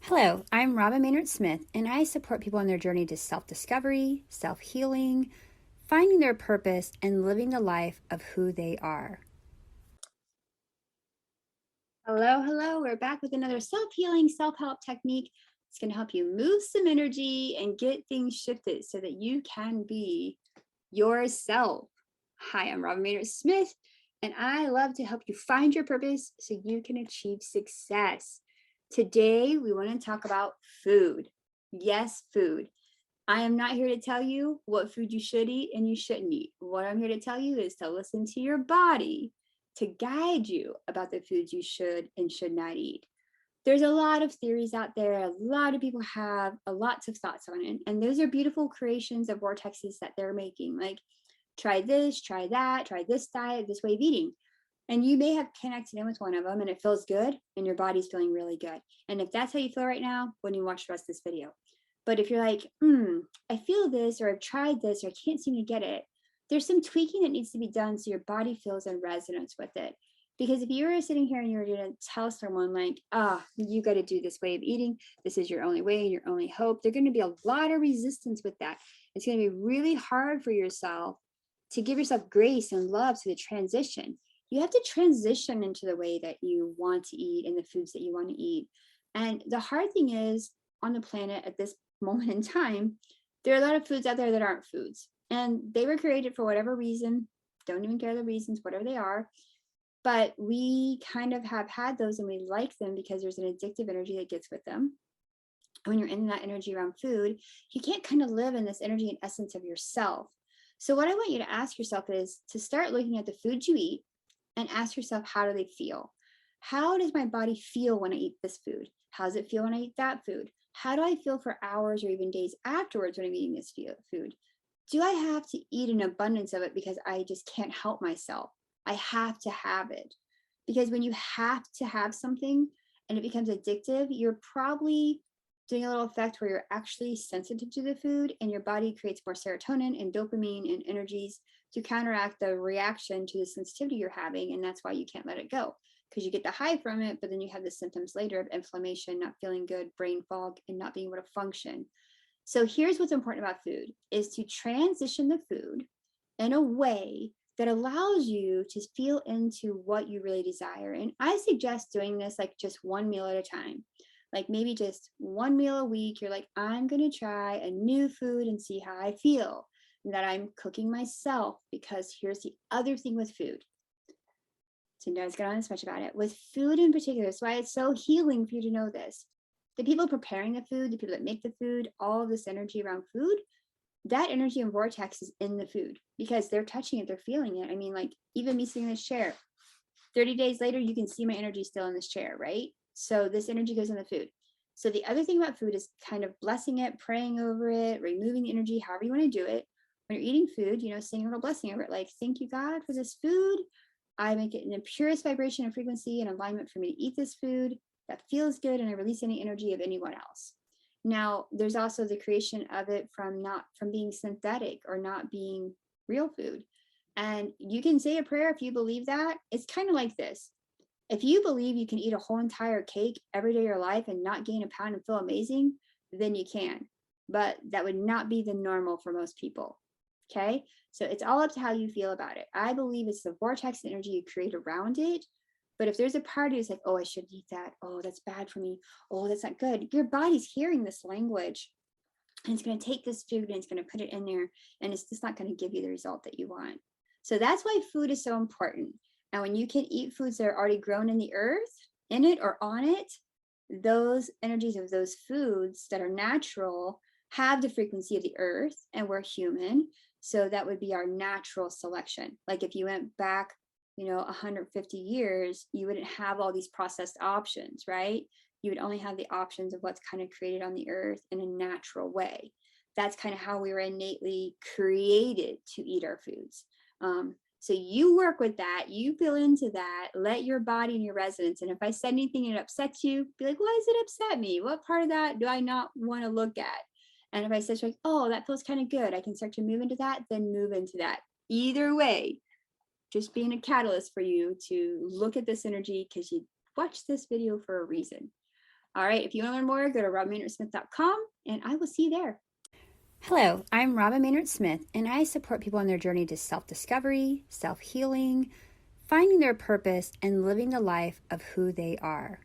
Hello, I'm Robin Maynard Smith, and I support people on their journey to self discovery, self healing, finding their purpose, and living the life of who they are. Hello. We're back with another self healing, self help technique. It's going to help you move some energy and get things shifted so that you can be yourself. Hi, I'm Robin Maynard Smith, and I love to help you find your purpose so you can achieve success. Today, we want to talk about food. Yes, food. I am not here to tell you what food you should eat and you shouldn't eat. What I'm here to tell you is to listen to your body to guide you about the foods you should and should not eat. There's a lot of theories out there. A lot of people have lots of thoughts on it. And those are beautiful creations of vortexes that they're making. Like, try this, try that, try this diet, this way of eating. And you may have connected in with one of them and it feels good and your body's feeling really good. And if that's how you feel right now, when you watch the rest of this video. But if you're like, I feel this, or I've tried this, or I can't seem to get it, there's some tweaking that needs to be done so your body feels in resonance with it. Because if you were sitting here and you were going to tell someone like, you got to do this way of eating, this is your only way and your only hope, there's going to be a lot of resistance with that. It's going to be really hard for yourself to give yourself grace and love to the transition. You have to transition into the way that you want to eat and the foods that you want to eat. And the hard thing is, on the planet at this moment in time, there are a lot of foods out there that aren't foods. And they were created for whatever reason, don't even care the reasons, whatever they are. But we kind of have had those and we like them because there's an addictive energy that gets with them. When you're in that energy around food, you can't kind of live in this energy and essence of yourself. So what I want you to ask yourself is to start looking at the foods you eat and ask yourself, how do they feel? How does my body feel when I eat this food? How does it feel when I eat that food? How do I feel for hours or even days afterwards when I'm eating this food? Do I have to eat an abundance of it because I just can't help myself? I have to have it. Because when you have to have something and it becomes addictive, you're probably doing a little effect where you're actually sensitive to the food and your body creates more serotonin and dopamine and energies to counteract the reaction to the sensitivity you're having. And that's why you can't let it go, because you get the high from it, but then you have the symptoms later of inflammation, not feeling good, brain fog, and not being able to function. So here's what's important about food is to transition the food in a way that allows you to feel into what you really desire. And I suggest doing this like just one meal at a time. Like maybe just one meal a week. You're like, I'm going to try a new food and see how I feel. And that I'm cooking myself, because here's the other thing with food. So don't get on this much about it. With food in particular, that's why it's so healing for you to know this. The people preparing the food, the people that make the food, all of this energy around food, that energy and vortex is in the food because they're touching it, they're feeling it. I mean, like even me sitting in this chair, 30 days later, you can see my energy still in this chair, right? So this energy goes in the food. So the other thing about food is kind of blessing it, praying over it, removing the energy, however you want to do it. When you're eating food, saying a little blessing over it, like, thank you, God, for this food. I make it in the purest vibration and frequency and alignment for me to eat this food that feels good, and I release any energy of anyone else. Now, there's also the creation of it from being synthetic or not being real food. And you can say a prayer if you believe that. It's kind of like this. If you believe you can eat a whole entire cake every day of your life and not gain a pound and feel amazing, then you can. But that would not be the normal for most people. Okay? So it's all up to how you feel about it. I believe it's the vortex energy you create around it. But if there's a part of you that's like, oh, I should eat that. Oh, that's bad for me. Oh, that's not good. Your body's hearing this language. And it's going to take this food and it's going to put it in there. And it's just not going to give you the result that you want. So that's why food is so important. And when you can eat foods that are already grown in the earth, in it or on it, those energies of those foods that are natural have the frequency of the earth, and we're human. So that would be our natural selection. Like if you went back 150 years, you wouldn't have all these processed options, right? You would only have the options of what's kind of created on the earth in a natural way. That's kind of how we were innately created to eat our foods. So you work with that, you feel into that, let your body and your resonance. And if I said anything and it upsets you, be like, why does it upset me? What part of that do I not want to look at? And if I said like, oh, that feels kind of good, I can start to move into that, then move into that. Either way, just being a catalyst for you to look at this energy because you watched this video for a reason. All right, if you want to learn more, go to robinmaynardsmith.com and I will see you there. Hello, I'm Robin Maynard Smith, and I support people on their journey to self-discovery, self-healing, finding their purpose, and living the life of who they are.